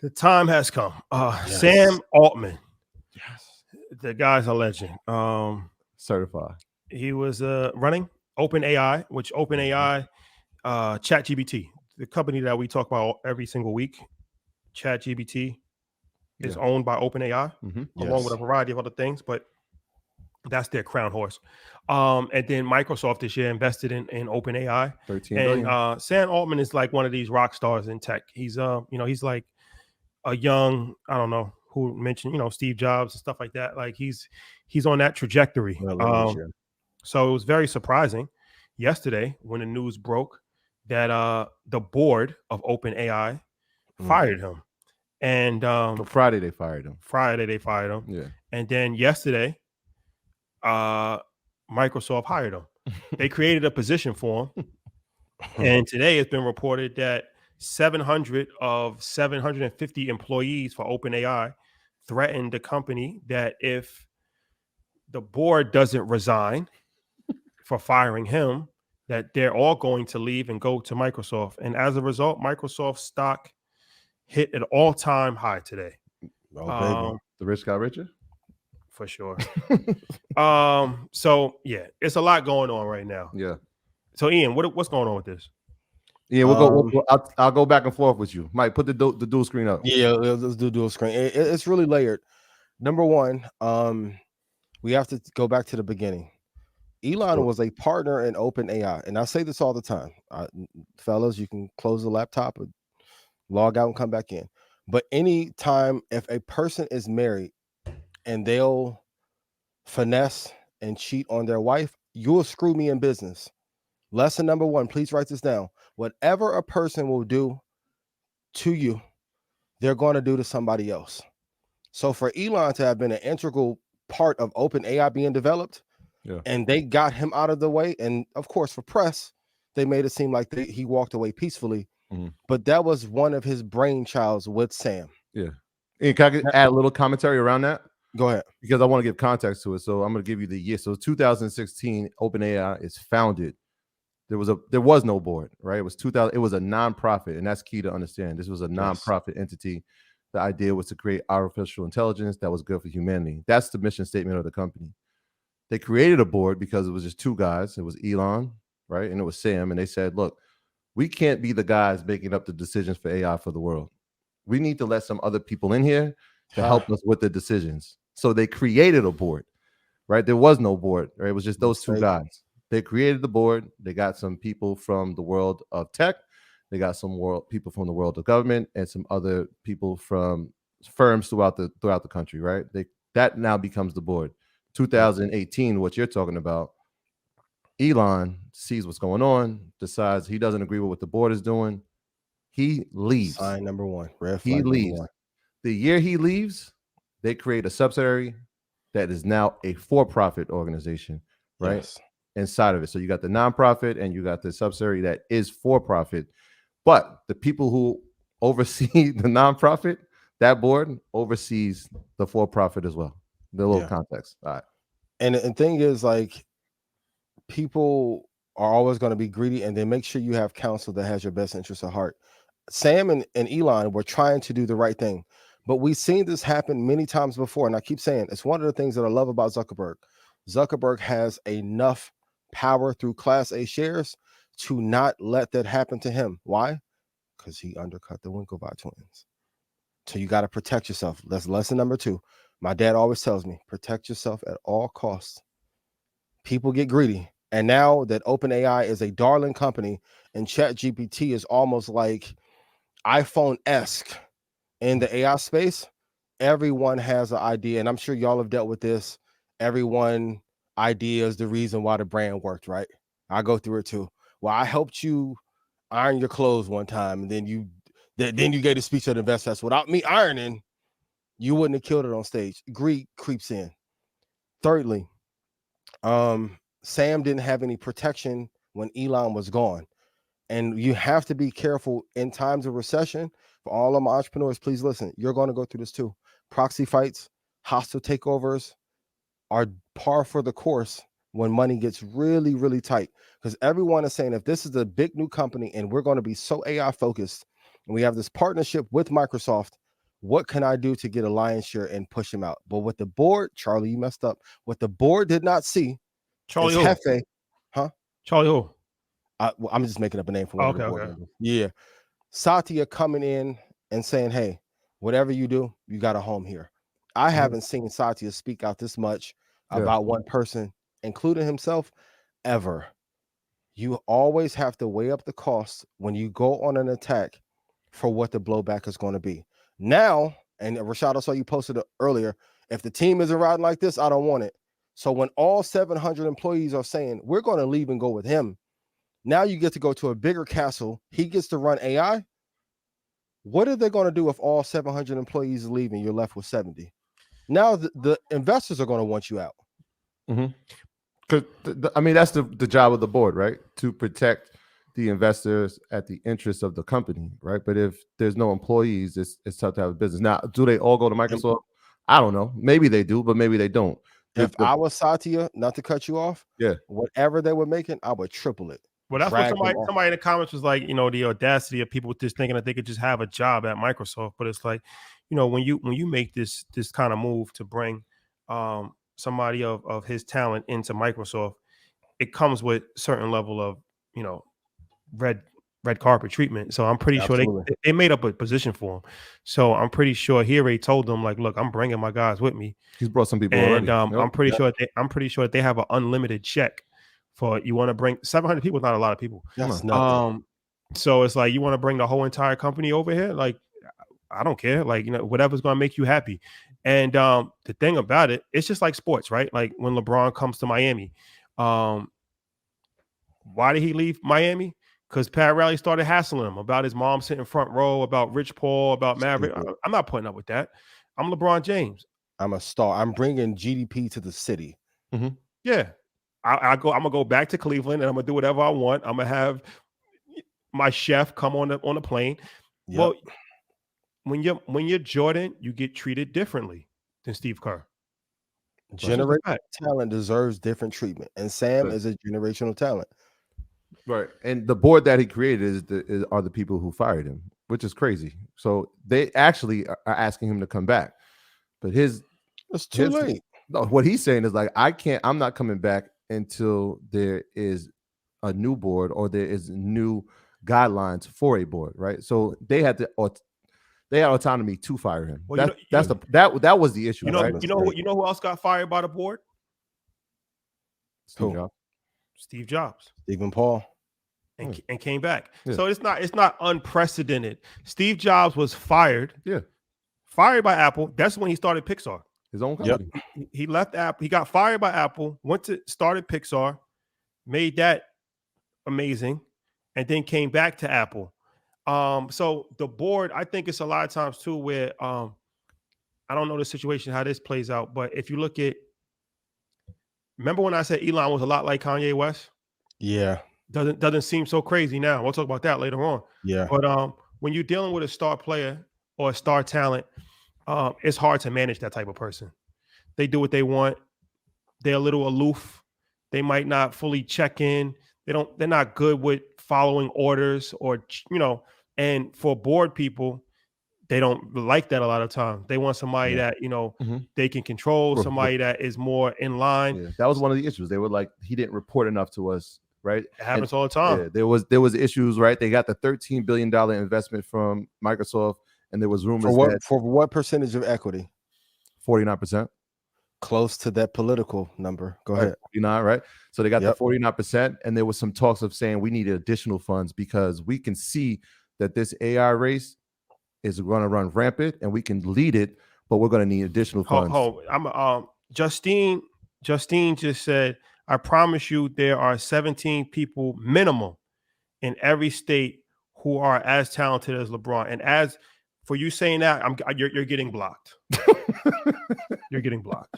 The time has come. Yes. Sam Altman, Yes. the guy's a legend. Certified. He was running OpenAI, which OpenAI, Chat GPT, the company that we talk about every single week. Chat GPT is Yeah. owned by OpenAI, along with Yes. a variety of other things, but that's their crown horse. And then Microsoft this year invested in OpenAI, 13 and billion. Sam Altman is like one of these rock stars in tech. He's he's like a young, I don't know who mentioned, Steve Jobs and stuff like that. Like he's on that trajectory. Yeah, lineage, yeah. So it was very surprising yesterday when the news broke that the board of OpenAI fired him. And So Friday they fired him. Friday they fired him. Yeah. And then yesterday, Microsoft hired him. They created a position for him. And today it's been reported that 700 of 750 employees for OpenAI threatened the company that if the board doesn't resign for firing him, that they're all going to leave and go to Microsoft. And as a result, Microsoft stock hit an all-time high today. Oh, baby. The rich got richer? For sure. So yeah, it's a lot going on right now. Yeah. So Ian, what's going on with this? Yeah, I'll go back and forth with you. Mike, put the dual screen up. Yeah, let's do dual screen. It's really layered. Number one, we have to go back to the beginning. Elon was a partner in OpenAI, and I say this all the time. Fellas, you can close the laptop, or log out and come back in. But anytime if a person is married and they'll finesse and cheat on their wife, you'll screw me in business. Lesson number one, please write this down. Whatever a person will do to you, they're going to do to somebody else. So for Elon to have been an integral part of OpenAI being developed, and they got him out of the way, and of course for press, they made it seem like he walked away peacefully. But that was one of his brainchilds with Sam. Yeah. And can I add a little commentary around that? Go ahead. Because I want to give context to it. So I'm going to give you the year. So 2016, OpenAI is founded. There was no board, right? It was 2000. It was a nonprofit, and that's key to understand. This was a nonprofit entity. The idea was to create artificial intelligence that was good for humanity. That's the mission statement of the company. They created a board because it was just two guys. It was Elon, right? And it was Sam. And they said, look, we can't be the guys making up the decisions for AI for the world. We need to let some other people in here to help us with the decisions. So they created a board, right? There was no board, right? It was just those two guys. They created the board. They got some people from the world of tech. They got some people from the world of government and some other people from firms throughout the country, right? That now becomes the board. 2018, what you're talking about, Elon sees what's going on, decides he doesn't agree with what the board is doing. He leaves. Sign number one. Red He flag leaves. The year he leaves, they create a subsidiary that is now a for-profit organization, right? Yes. Inside of it. So you got the nonprofit and you got the subsidiary that is for-profit. But the people who oversee the nonprofit, that board oversees the for-profit as well. The little context. All right. And the thing is, like, people are always going to be greedy, and then make sure you have counsel that has your best interest at heart. Sam and Elon were trying to do the right thing, but we've seen this happen many times before. And I keep saying it's one of the things that I love about Zuckerberg. Zuckerberg has enough power through Class A shares to not let that happen to him. Why? Because he undercut the Winklevi twins. So you got to protect yourself. That's lesson number two. My dad always tells me, protect yourself at all costs. People get greedy. And now that OpenAI is a darling company and Chat GPT is almost like iPhone-esque in the AI space, everyone has an idea. And I'm sure y'all have dealt with this. Everyone idea is the reason why the brand worked, right? I go through it too. Well, I helped you iron your clothes one time, and then you gave a speech at the Invest Fest. Without me ironing, you wouldn't have killed it on stage. Greed creeps in. Thirdly, Sam didn't have any protection when Elon was gone. And you have to be careful in times of recession. For all of my entrepreneurs, please listen. You're going to go through this too. Proxy fights, hostile takeovers are par for the course when money gets really, really tight. Because everyone is saying if this is a big new company and we're going to be so AI focused, and we have this partnership with Microsoft, what can I do to get a lion's share and push him out? But what the board, Charlie, you messed up. What the board did not see Charlie is who? Hefe, huh? Charlie who? I'm just making up a name for one of the board Okay. members. Yeah. Satya coming in and saying, hey, whatever you do, you got a home here. I haven't seen Satya speak out this much about one person, including himself, ever. You always have to weigh up the costs when you go on an attack for what the blowback is going to be. Now, and Rashad, I saw you posted it earlier, if the team isn't riding like this, I don't want it. So when all 700 employees are saying, we're going to leave and go with him, now you get to go to a bigger castle. He gets to run AI. What are they going to do if all 700 employees leave and you're left with 70? Now the investors are going to want you out. Because I mean, that's the job of the board, right? To protect the investors at the interest of the company, right? But if there's no employees, it's tough to have a business. Now, do they all go to Microsoft? I don't know. Maybe they do, but maybe they don't. If I was Satya, not to cut you off, whatever they were making, I would triple it. Well, that's what somebody in the comments was like, the audacity of people just thinking that they could just have a job at Microsoft. But it's like, when you make this kind of move to bring somebody of his talent into Microsoft, it comes with certain level of, red carpet treatment. So I'm pretty sure they made up a position for him. So I'm pretty sure he already told them, like, look, I'm bringing my guys with me. He's brought some people and already. I'm pretty sure that they have an unlimited check for, you want to bring 700 people, not a lot of people. That's nothing. So it's like, you want to bring the whole entire company over here? Like, I don't care. Like, whatever's going to make you happy. And the thing about it, it's just like sports, right? Like when LeBron comes to Miami, why did he leave Miami? Because Pat Riley started hassling him about his mom sitting front row, about Rich Paul, about Maverick. I'm not putting up with that. I'm LeBron James. I'm a star. I'm bringing GDP to the city. Yeah. I'm gonna go back to Cleveland and I'm gonna do whatever I want. I'm gonna have my chef come on the plane. Well, when you're Jordan, you get treated differently than Steve Kerr. Generational talent deserves different treatment, and Sam is a generational talent. Right, and the board that he created are the people who fired him, which is crazy. So they actually are asking him to come back, but it's too late. No, what he's saying is like, I'm not coming back until there is a new board or there is new guidelines for a board, right? So they had autonomy to fire him. Well, that was the issue. Right? You know who else got fired by the board? Steve Jobs. Stephen Paul. And came back. Yeah. So it's not unprecedented. Steve Jobs was fired. Yeah. Fired by Apple. That's when he started Pixar. His own company. He left Apple. He got fired by Apple, started Pixar, made that amazing, and then came back to Apple. So the board, I think it's a lot of times too where I don't know the situation, how this plays out, but if you look at, remember when I said Elon was a lot like Kanye West? Yeah. Doesn't seem so crazy now. We'll talk about that later on. Yeah. But when you're dealing with a star player or a star talent, it's hard to manage that type of person. They do what they want. They're a little aloof. They might not fully check in. They're not good with following orders or, and for board people, they don't like that a lot of times. They want somebody that, they can control, somebody that is more in line. Yeah. That was one of the issues. They were like, he didn't report enough to us, right? It happens all the time. Yeah, there was issues, right? They got the $13 billion investment from Microsoft, and there was rumors for what percentage of equity? 49%. Close to that political number. Go ahead. 49, right? So they got the 49%, and there was some talks of saying we needed additional funds because we can see that this AI race is going to run rampant, and we can lead it, but we're going to need additional funds. Justine just said, I promise you there are 17 people minimum in every state who are as talented as LeBron. And as for you saying that, you're getting blocked. You're getting blocked.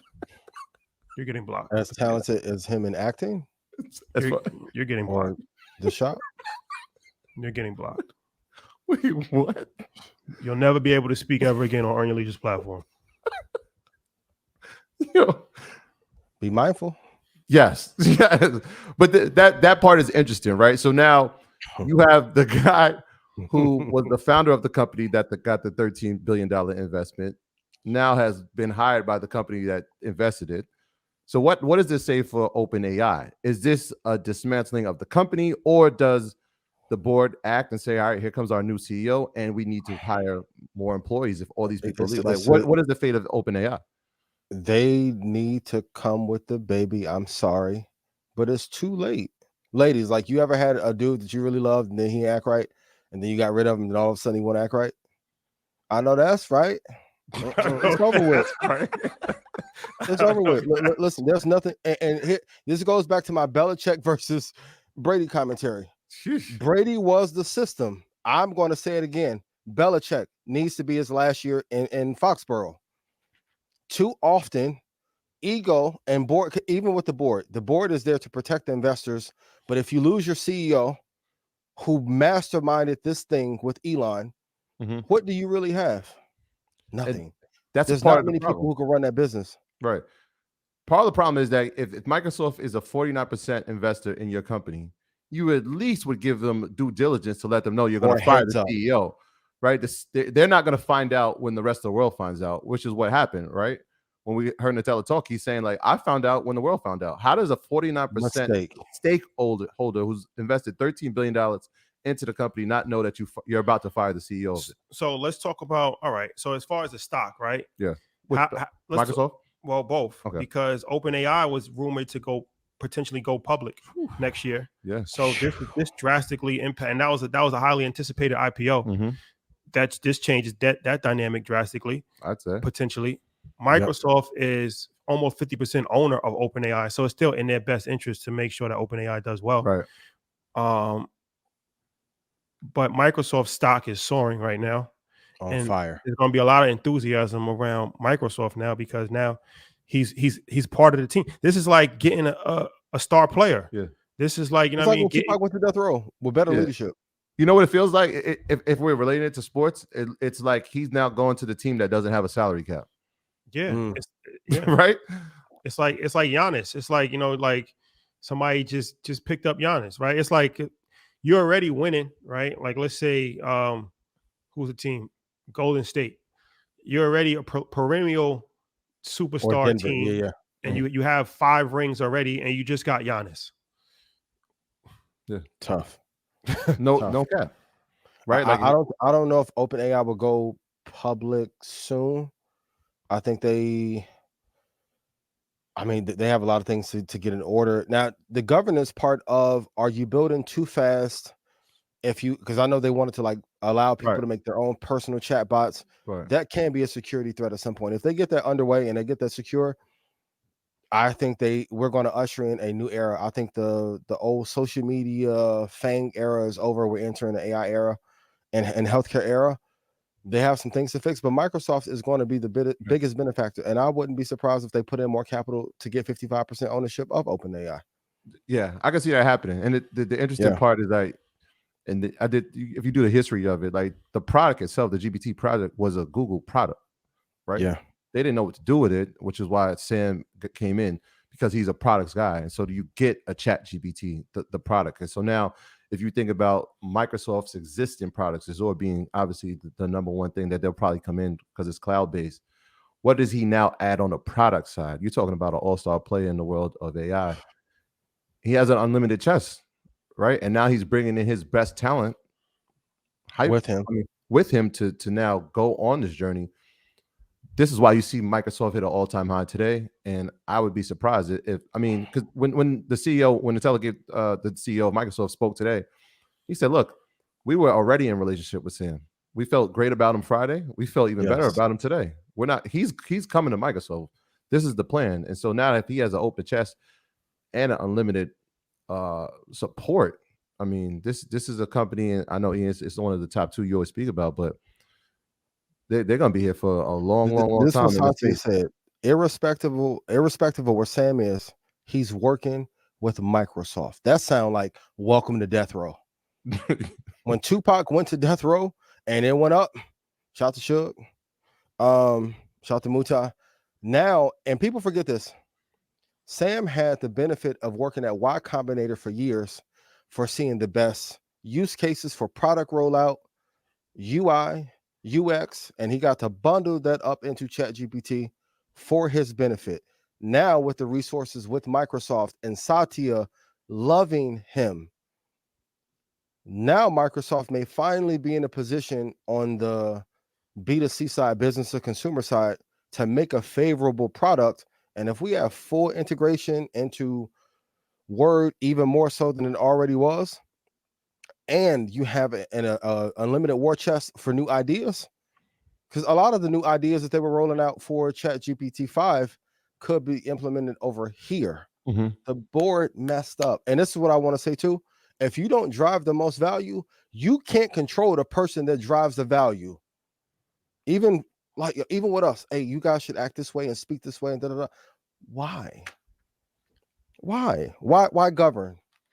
You're getting blocked. As talented as him in acting? You're getting blocked. The shot? You're getting blocked. Wait, what? You'll never be able to speak ever again on Earn Your Leisure's platform. Be mindful. Yes. But that part is interesting, right? So now you have the guy who was the founder of the company that got the $13 billion investment, now has been hired by the company that invested it. So what does this say for OpenAI? Is this a dismantling of the company, or does the board act and say, all right, here comes our new CEO and we need to hire more employees if all these people leave? Like, what is the fate of OpenAI? They need to come with the baby. I'm sorry, but it's too late. Ladies, like, you ever had a dude that you really loved and then he act right, and then you got rid of him and all of a sudden he won't act right? I know that's right. It's over with. Right. It's over with. Listen, there's nothing. And here, this goes back to my Belichick versus Brady commentary. Brady was the system. I'm going to say it again. Belichick needs to be his last year in Foxborough. Too often, ego and board, even with the board is there to protect the investors. But if you lose your CEO who masterminded this thing with Elon, what do you really have? Nothing. There's not many people who can run that business. Right. Part of the problem is that if Microsoft is a 49% investor in your company, you at least would give them due diligence to let them know you're going to fire the CEO, right? They're not going to find out when the rest of the world finds out, which is what happened, right? When we heard Nutella talk, he's saying, like, I found out when the world found out. How does a 49% stakeholder who's invested $13 billion into the company not know that you're about to fire the CEO of it? So let's talk about, all right, so as far as the stock, right? Yeah. Microsoft? Well, both. Okay. Because OpenAI was rumored to potentially go public next year. Yeah. So this drastically impact, and that was a highly anticipated IPO. This changes that dynamic drastically. I'd say potentially. Microsoft is almost 50% owner of OpenAI, so it's still in their best interest to make sure that OpenAI does well. Right. But Microsoft stock is soaring right now. On fire. There's going to be a lot of enthusiasm around Microsoft now because now he's part of the team. This is like getting a star player. Yeah. This is like, what I mean? Tupac went to death row with better leadership. You know what it feels like? If we're relating it to sports, it's like he's now going to the team that doesn't have a salary cap. Yeah. Right? It's like Giannis. It's like, like somebody just picked up Giannis, right? It's like you're already winning, right? Like, let's say who's the team? Golden State. You're already a perennial superstar team. And you have 5 rings already, and you just got Giannis. Yeah, tough. No cap. Right? Like, I don't know if OpenAI will go public soon. I think they have a lot of things to get in order. Now, the governance part of, are you building too fast? Because I know they wanted to, like, allow people to make their own personal chat bots. That can be a security threat at some point. If they get that underway and they get that secure, I think we're going to usher in a new era. I think the old social media FANG era is over. We're entering the AI era and healthcare era. They have some things to fix, but Microsoft is going to be the biggest benefactor. And I wouldn't be surprised if they put in more capital to get 55% ownership of OpenAI. Yeah, I can see that happening. And the interesting part is like, if you do the history of it, like the product itself, the GPT product was a Google product, right? Yeah. They didn't know what to do with it, which is why Sam came in, because he's a products guy. And so do you get a Chat GPT, the product? And so now, if you think about Microsoft's existing products, Azure being obviously the number one thing that they'll probably come in because it's cloud-based, what does he now add on the product side? You're talking about an all-star player in the world of AI. He has an unlimited chest, right? And now he's bringing in his best talent with him to now go on this journey. This is why you see Microsoft hit an all-time high today, and I would be surprised because when the CEO of Microsoft spoke today, he said, "Look, we were already in relationship with Sam. We felt great about him Friday. We felt even better about him today. We're not. He's coming to Microsoft. This is the plan. And so now, if he has an open chest and an unlimited support, I mean, this is a company, and I know it's one of the top 2 you always speak about, but they're going to be here for a long time. This was Santi said, irrespective of where Sam is, he's working with Microsoft. That sounds like welcome to death row. When Tupac went to death row and it went up, shout to Suge, shout to Mutai. Now, and people forget this, Sam had the benefit of working at Y Combinator for years, for seeing the best use cases for product rollout, UI, UX, and he got to bundle that up into Chat GPT for his benefit. Now, with the resources with Microsoft and Satya loving him, now Microsoft may finally be in a position on the B2C side, business to consumer side, to make a favorable product. And if we have full integration into Word, even more so than it already was, and you have an unlimited war chest for new ideas, because a lot of the new ideas that they were rolling out for Chat GPT 5 could be implemented over here. The board messed up. And this is what I want to say too. If you don't drive the most value, you can't control the person that drives the value. Even with us, hey, you guys should act this way and speak this way and da da da. Why govern?